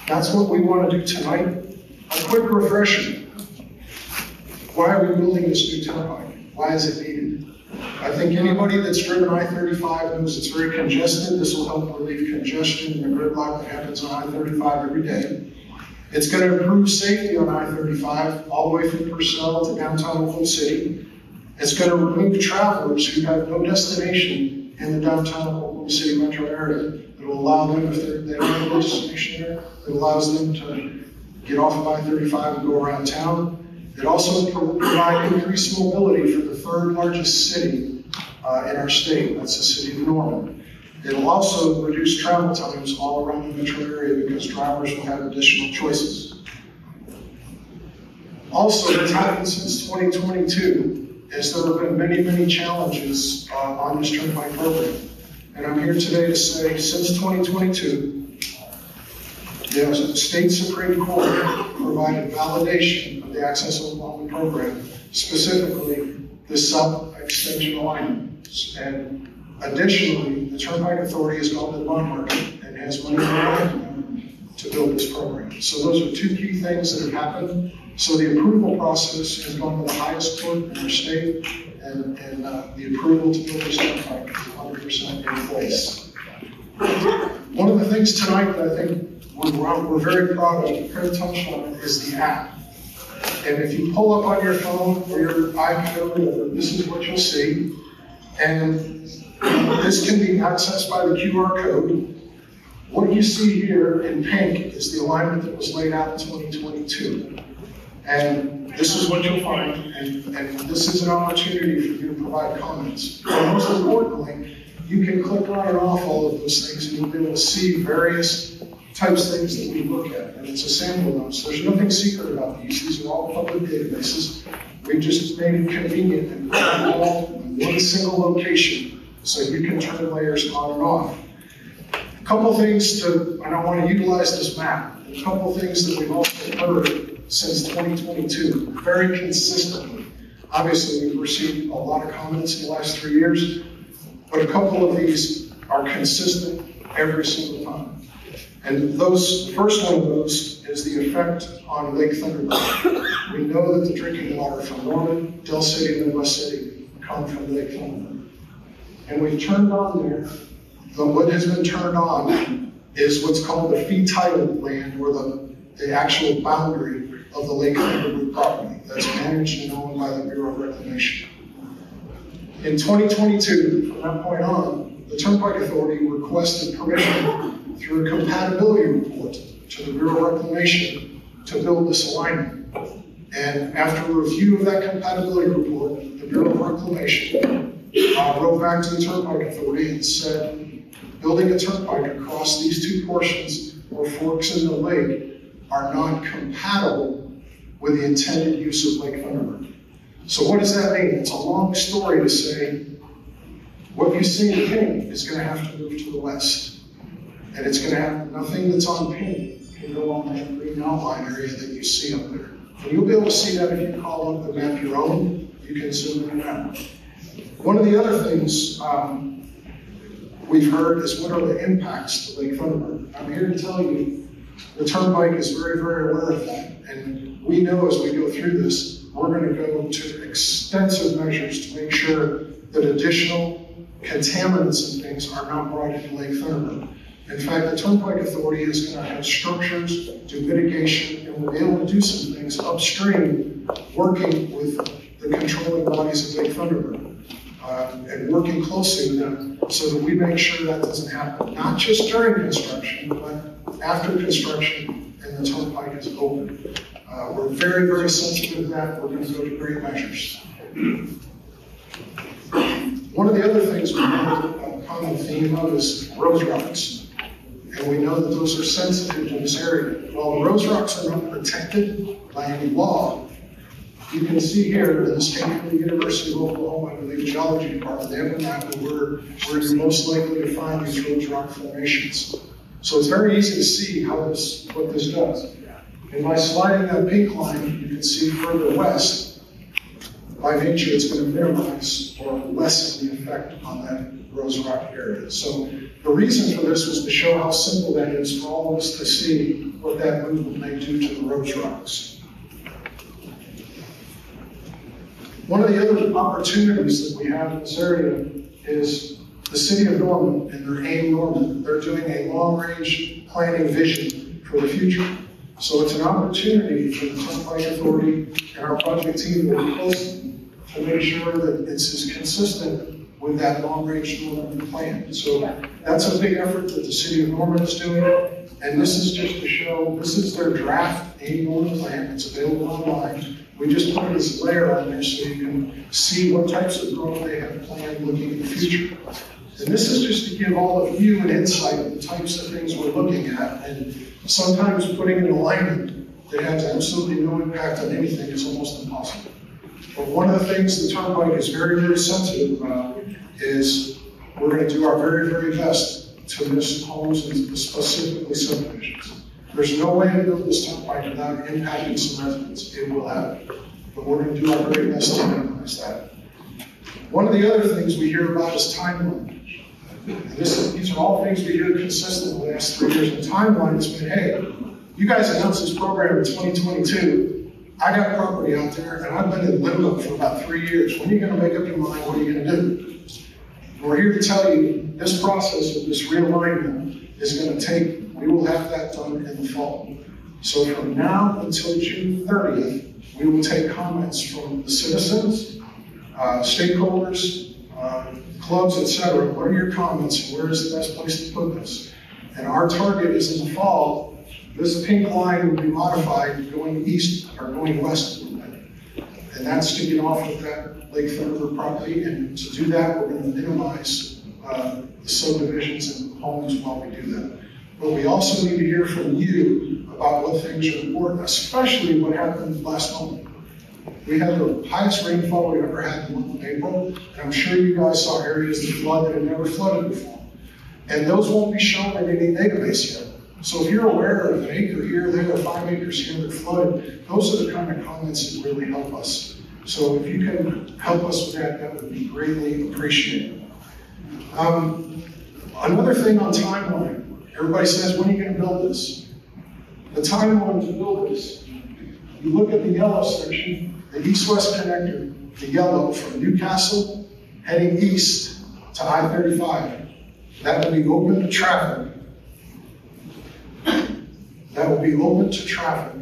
That's what we want to do tonight. A quick refresher. Why are we building this new turnpike? Why is it needed? I think anybody that's driven I-35 knows it's very congested. This will help relieve congestion and the gridlock that happens on I-35 every day. It's going to improve safety on I-35 all the way from Purcell to downtown Oklahoma City. It's going to remove travelers who have no destination in the downtown Oklahoma City metro area. It will allow them, if they don't have a destination there, it allows them to get off of I-35 and go around town. It also will provide increased mobility for the third largest city in our state. That's the city of Norman. It'll also reduce travel times all around the metro area because drivers will have additional choices. Also, what's happened since 2022 is there have been many, many challenges on this turnpike program. And I'm here today to say, since 2022, the state Supreme Court provided validation of the Access Oklahoma program, specifically the sub-extension alignment. And additionally, the Turnpike Authority has gone to the bond market and has money to build this program. So those are two key things that have happened. So the approval process has gone to the highest court in our state, and the approval to build this turnpike is 100% in place. One of the things tonight that I think we're very proud of, Craig touched on it, is the app. And if you pull up on your phone or your iPad or whatever, this is what you'll see. And this can be accessed by the QR code. What you see here in pink is the alignment that was laid out in 2022. And this is what you'll find, and this is an opportunity for you to provide comments. But most importantly, you can click on and off all of those things, and you'll be able to see various types of things that we look at. And it's a sample of them, so there's nothing secret about these. These are all public databases. We just made it convenient and put them all in one single location so you can turn layers on and off. A couple things and I want to utilize this map. A couple things that we've also heard since 2022, very consistently. Obviously, we've received a lot of comments in the last 3 years, but a couple of these are consistent every single time. And the first one of those is the effect on Lake Thunderbird. We know that the drinking water from Norman, Del City, and Midwest City come from Lake Thunderbird. And we've turned on there, what has been turned on is what's called the fee title land, or the actual boundary of the Lake Thunderbird property that's managed and owned by the Bureau of Reclamation. In 2022, from that point on, the Turnpike Authority requested permission through a compatibility report to the Bureau of Reclamation to build this alignment. And after a review of that compatibility report, the Bureau of Reclamation wrote back to the Turnpike Authority and said, building a turnpike across these two portions or forks in the lake are not compatible with the intended use of Lake Thunderbird. So what does that mean? It's a long story to say what you see in pink is going to have to move to the west. And it's going to have nothing that's on pink can go on that green outline area that you see up there. And you'll be able to see that if you call up the map your own, you can zoom in and out. One of the other things we've heard is what are the impacts to Lake Thunderbird. I'm here to tell you the Turnpike is very, very aware of that. And we know as we go through this, we're going to go to extensive measures to make sure that additional contaminants and things are not brought into Lake Thunderbird. In fact, the Turnpike Authority is going to have structures, do mitigation, and we'll be able to do some things upstream, working with the controlling bodies of Lake Thunderbird, and working closely with them so that we make sure that doesn't happen, not just during construction, but after construction and the Turnpike is open. We're very, very sensitive to that. We're going to go to great measures. One of the other things we have a common theme of is rose rocks. And we know that those are sensitive to this area. While the rose rocks are not protected by any law, you can see here in the State of the University of Oklahoma, I believe, Geology Department, they have a map of where you're most likely to find these rose rock formations. So it's very easy to see what this does. And by sliding that pink line, you can see further west, by nature it's going to minimize or lessen the effect on that Rose Rock area. So the reason for this was to show how simple that is for all of us to see what that movement may do to the Rose Rocks. One of the other opportunities that we have in this area is the city of Norman and their AIM Norman. They're doing a long-range planning vision for the future. So it's an opportunity for the Turnpike Authority and our project team to work closely to make sure that it's as consistent with that long-range Norman plan. So that's a big effort that the city of Norman is doing. And this is just to show, this is their draft AIM Norman plan. It's available online. We just put this layer on there so you can see what types of growth they have planned looking in the future. And this is just to give all of you an insight of the types of things we're looking at. And sometimes putting an alignment that has absolutely no impact on anything is almost impossible. But one of the things the Turnpike is very, very sensitive about is we're going to do our very, very best to miss homes and specifically subdivisions. There's no way to build this Turnpike without impacting some residents. It will happen. But we're going to do our very best to minimize that. One of the other things we hear about is timeline. And these are all things we hear consistently the last 3 years. And timeline has been, hey, you guys announced this program in 2022. I got property out there, and I've been in limbo for about 3 years. When are you going to make up your mind? What are you going to do? We're here to tell you this process of this realignment is going to take, we will have that done in the fall. So from now until June 30th, we will take comments from the citizens, stakeholders, clubs, etc. What are your comments and where is the best place to put this? And our target is in the fall. This pink line will be modified going east or going west a little bit. And that's to get off of that Lake Thunderbird property. And to do that, we're going to minimize the subdivisions and homes while we do that. But we also need to hear from you about what things are important, especially what happened last month. We had the highest rainfall we've ever had in the month of April, and I'm sure you guys saw areas that flooded that had never flooded before. And those won't be shown in any database yet. So if you're aware of an acre here, there are 5 acres here that flooded, those are the kind of comments that really help us. So if you can help us with that, that would be greatly appreciated. Another thing on timeline. Everybody says, when are you going to build this? The timeline to build this, you look at the yellow section, the east-west connector, the yellow from Newcastle heading east to I-35. That will be open to traffic. That will be open to traffic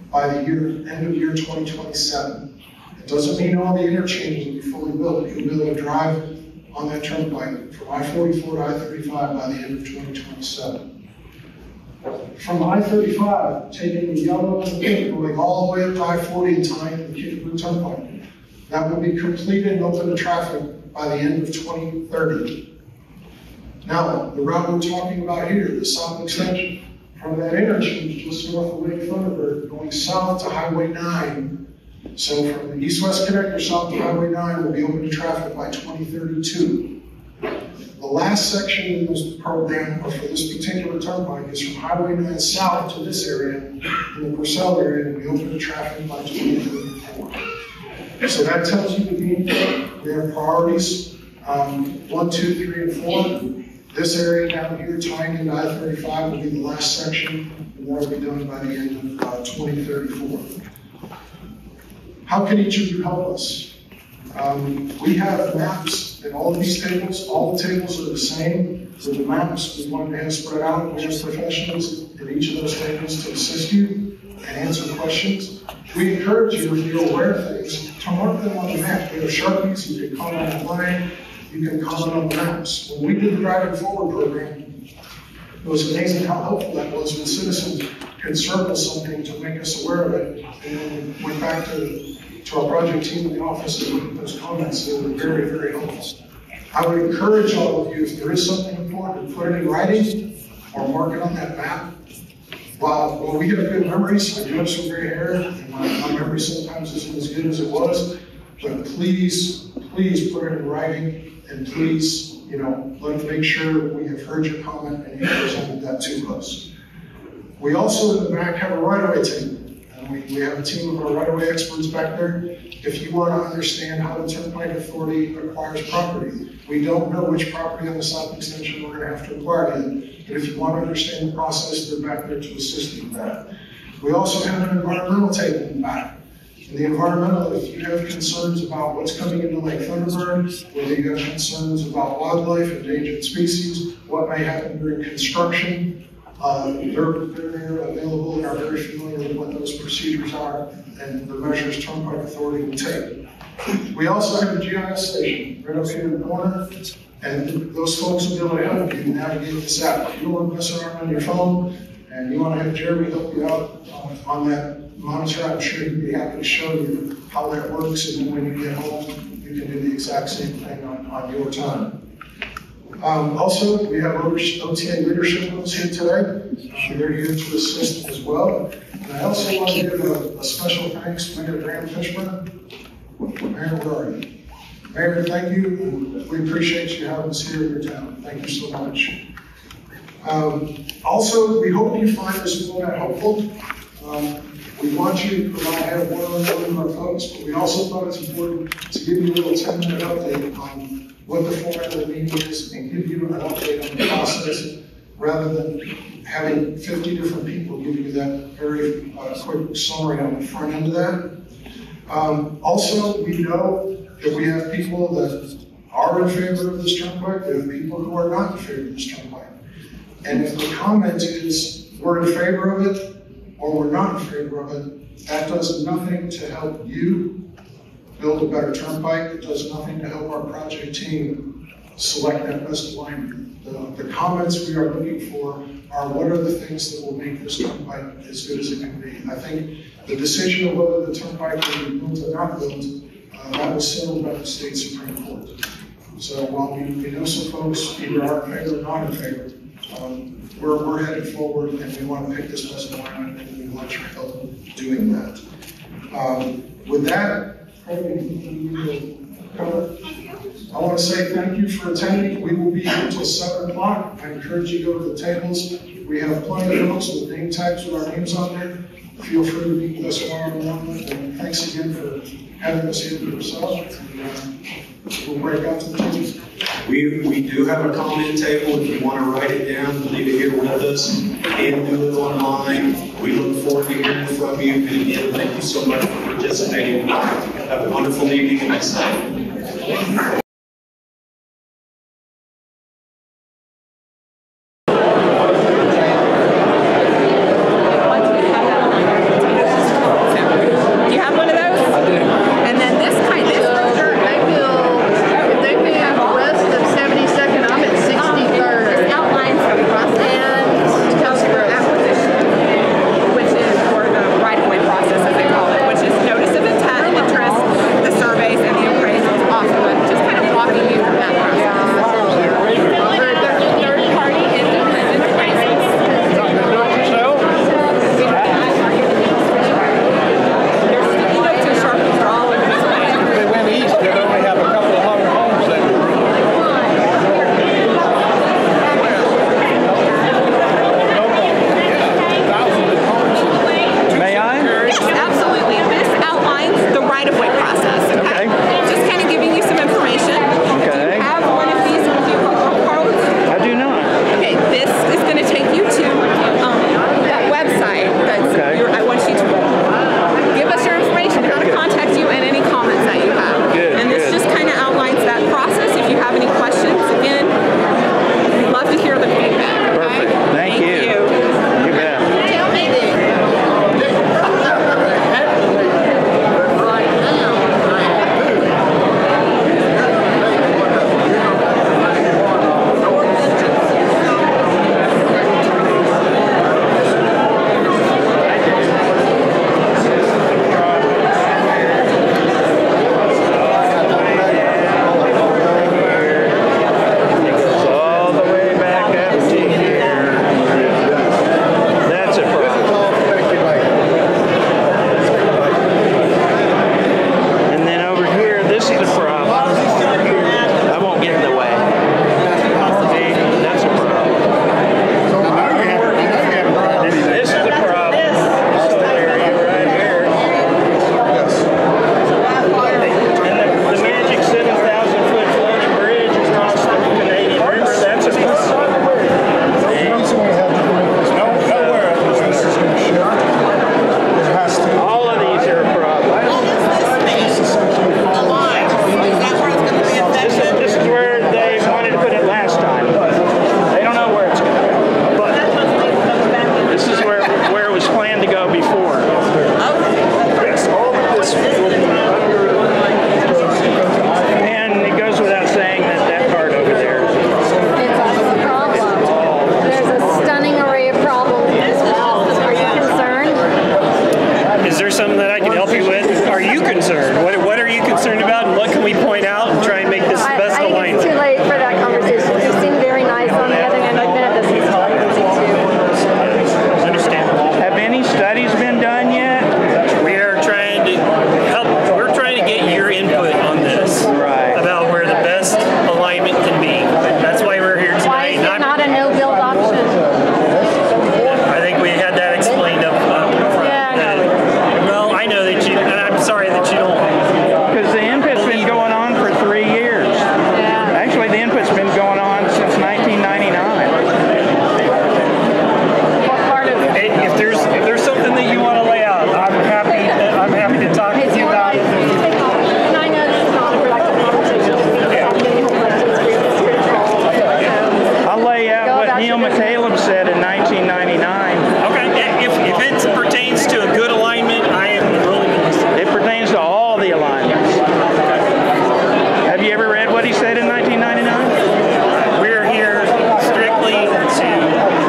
by the end of year 2027. It doesn't mean all the interchanges will be fully built. You'll be able to drive on that turnpike from I-44 to I-35 by the end of 2027. From I-35, taking the yellow and the pink, going all the way up to I-40 and tying the Kickapoo Turnpike. That will be completed and open to traffic by the end of 2030. Now, the route we're talking about here, the south extension, from that interchange just north of Lake Thunderbird, going south to Highway 9. So from the east-west connector south to Highway 9 will be open to traffic by 2032. The last section in this program, or for this particular turnpike, is from Highway 9 south to this area, in the Purcell area, and will be open to traffic by 2034. So that tells you the game plan. We have priorities, 1, 2, 3, and 4. This area down here, tying into I-35, will be the last section, and that will be done by the end of 2034. How can each of you help us? We have maps in all of these tables. All the tables are the same. So the maps, we want to have spread out. We have professionals in each of those tables to assist you and answer questions. We encourage you, if you're aware of things, to mark them on the map. We have Sharpies, you can comment online, you can comment on the maps. When we did the Driving Forward program, it was amazing how helpful that was when citizens could circle something to make us aware of it. And then we went back to our project team in the office and looked at those comments. They were very, very helpful. I would encourage all of you, if there is something important, put it in writing or mark it on that map. While we have good memories, I do have some gray hair, and my memory sometimes isn't as good as it was, but please put it in writing, and please, let's make sure we have heard your comment and you presented that to us. We also in the back have a right-of-way table. And We have a team of our right-of-way experts back there. If you want to understand how the Turnpike Authority acquires property, we don't know which property on the south extension we're going to have to acquire yet. But if you want to understand the process, they're back there to assist you with that. We also have an environmental table in the back. In the environmental, if you have concerns about what's coming into Lake Thunderbird, whether you have concerns about wildlife, endangered species, what may happen during construction, they're there available and are very familiar with what those procedures are and the measures Turnpike Authority will take. We also have a GIS station right up here in the corner, and those folks will be able to help you navigate this app. If you don't want to mess around on your phone and you want to have Jeremy help you out on that monitor, I'm sure he'd be happy to show you how that works, and then when you get home, you can do the exact same thing on your time. Also, we have OTA leadership with us here today. They're here to assist as well. And I also want to give a special thanks to Mayor Graham Fishburne. Mayor, where are you? Mayor, thank you. We appreciate you having us here in your town. Thank you so much. Also, we hope you find this format helpful. We want you to provide one-on-one with our folks, but we also thought it's important to give you a little 10-minute update on what the format of the meeting is and give you an update on the process rather than having 50 different people give you that very quick summary on the front end of that. Also, we know that we have people that are in favor of this turnpike, we have people who are not in favor of this turnpike. And if the comment is we're in favor of it or we're not in favor of it, that does nothing to help you build a better turnpike. It does nothing to help our project team select that best alignment. The comments we are looking for are what are the things that will make this turnpike as good as it can be. I think the decision of whether the turnpike will be built or not built, that was settled by the state Supreme Court. So while we know some folks either are in favor or not in favor, we're headed forward and we want to pick this best alignment and we want your help doing that. With that, I want to say thank you for attending. We will be here until 7 o'clock. I encourage you to go to the tables. We have plenty of folks with name tags with our names on there. Feel free to meet with us one-on-one. And thanks again for having us here for yourself. We'll break out to the tables. We do have a comment table. If you want to write it down, leave it here with us and do it online. We look forward to hearing from you. And again, thank you so much for participating. Have a wonderful evening and next time. Just kind of lay out what Neal McCaleb said in 1999. Okay, if it pertains to a good alignment, I am willing to listen. It pertains to all the alignments. Have you ever read what he said in 1999? We're here strictly to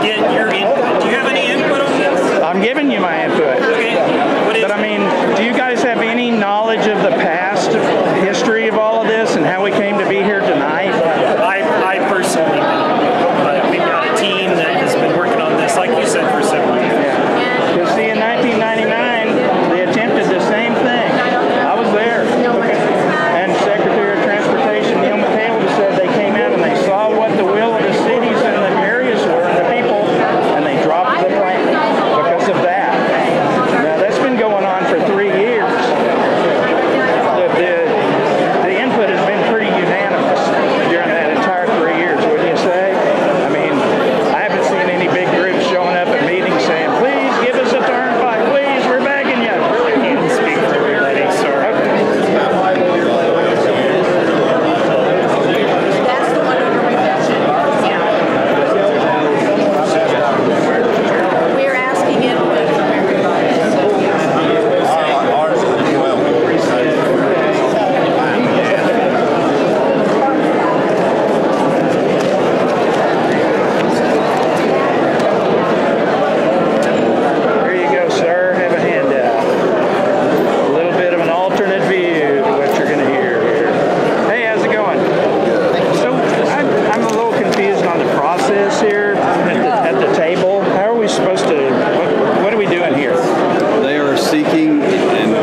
get your input. Do you have any input on this? I'm giving you my input. Okay. But I mean, do you guys have any knowledge of the past history of all of this and how we came to be here tonight? I personally don't. But we've got a team that has been working on this, like you said, for several years. Yeah. Because see, in 1999, they attempted the same thing. I was there. And Secretary of Transportation Neal McCaleb said they came out and they saw what the will of the cities and the areas were and the people, and they dropped the plan because of that. Now, that's been going on for 3 years. The input has been pretty unanimous during that entire 3 years, wouldn't you say? I mean, I haven't seen any big groups showing up at meetings saying, please give us a turnpike, please, we're begging you. I can't speak for everybody, sorry. That's the one over revision. We're asking input from everybody. Here you go, sir. Have a handout. A little bit of an alternate view of what you're going to hear here. Hey, how's it going? So I'm a little confused on the process here at the table. How are we supposed to, what are we doing here? They are seeking, and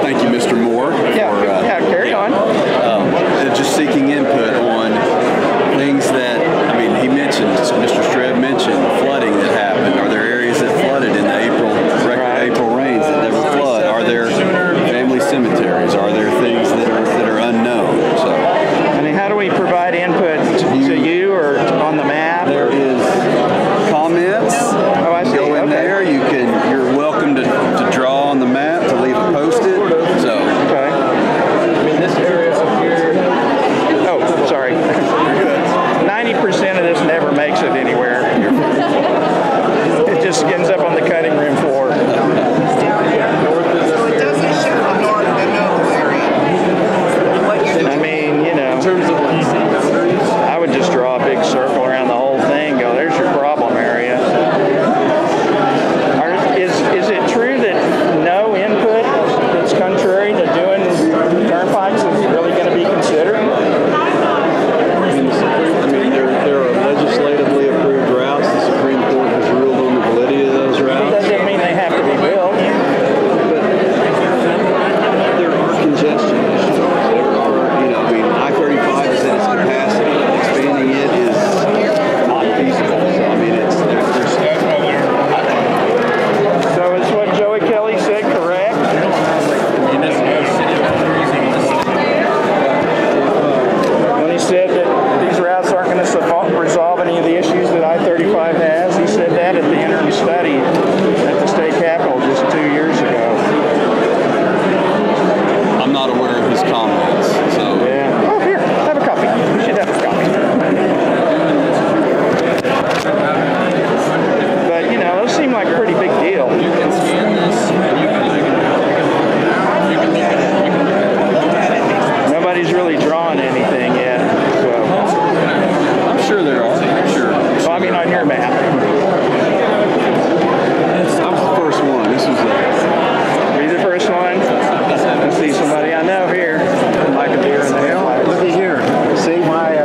thank you, Mr. Moore. Yeah, carry on. They're just seeking input on things that, I mean, he mentioned, Mr. Streb mentioned flooding that happened. Are there areas that flooded in the record April rains that never flood? Are there family cemeteries? Are there things that are unknown? So, I mean, how do we provide input to you or on the map? there is comments. Oh, I see. Go in Okay. there. You're welcome to draw on the map, to leave it posted. So. Okay. I mean, this area up here. Oh, sorry. 90% of this never makes it anywhere. It just ends up on the cutting room floor. So it doesn't show the north area. What you're I mean, you know, In terms of boundaries, I would just draw a big circle around the whole thing. Go, there's your problem area. Is it true that no input that's contrary to doing turnpikes is really going to be considered? I mean, there are legislatively approved routes. The Supreme Court has ruled on the validity of those It routes. doesn't mean they have to be built. But there are congestion issues. There are, I mean, I-35 is in its capacity. Expanding it is not feasible. So, I mean, So is what Joey Kelly said correct? When he said that these routes aren't going to resolve any of the issues that I-35 has, he said that at the interim study at the state capitol just 2 years ago. I'm not aware of his comments. So. Yeah. Oh, here, have a copy. You should have a copy. But, you know, those seem like a pretty big deal. You can scan this. Nobody's really drawn anything yet. So. I'm sure there are. I'm sure. Well, I mean, on your map. I was the first one. This was Be the first one. Let's see somebody I know here. Like a deer in the headlights. Look at here. See my,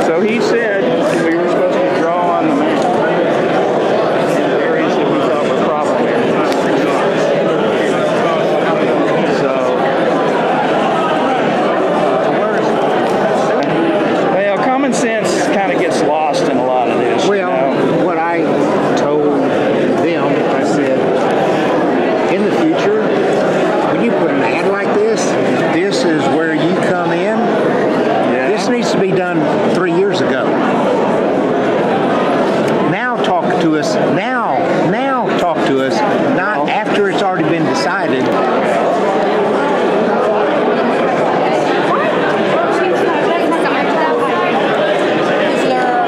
So he said we were supposed to draw on the map the areas that we thought were problem areas. So, well, common sense kind of gets lost in a lot of this. well, you know? what I told them, I said, in the future, when you put an ad like this is where you come in. This needs to be done 3 years ago. Now talk to us. Now talk to us. Not after it's already been decided. Is there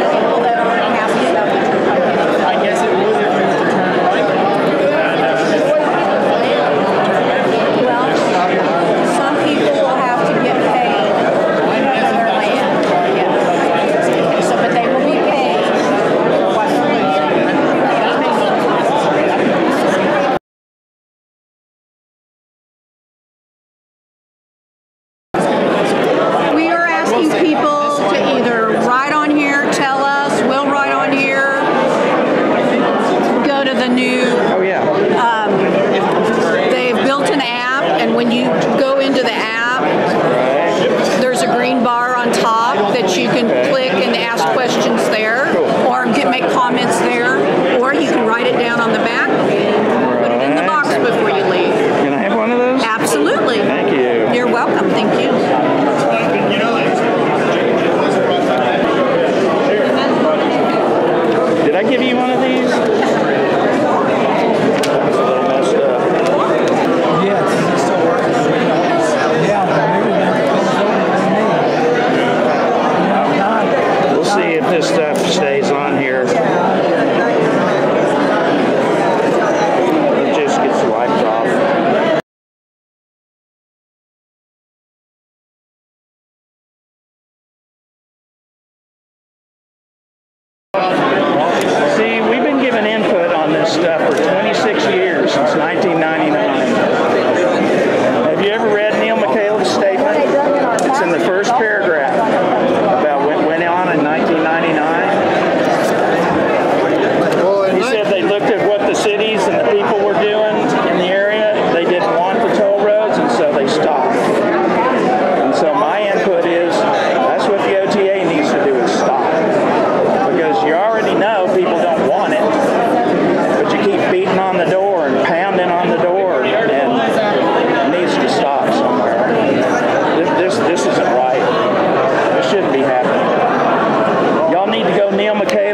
this stuff for 26 years, since 1999. Have you ever read Neal McCaleb's statement? It's in the first paragraph about what went on in 1999. He said they looked at what the cities and the people were doing in the area. They didn't want the toll roads, and so they stopped. And so my input is that's what the OTA needs to do, is stop. Because you already know people don't want it, but you keep beating on the door and pounding on the door, and it needs to stop somewhere. This isn't right. This shouldn't be happening. Y'all need to go Neal McCaleb.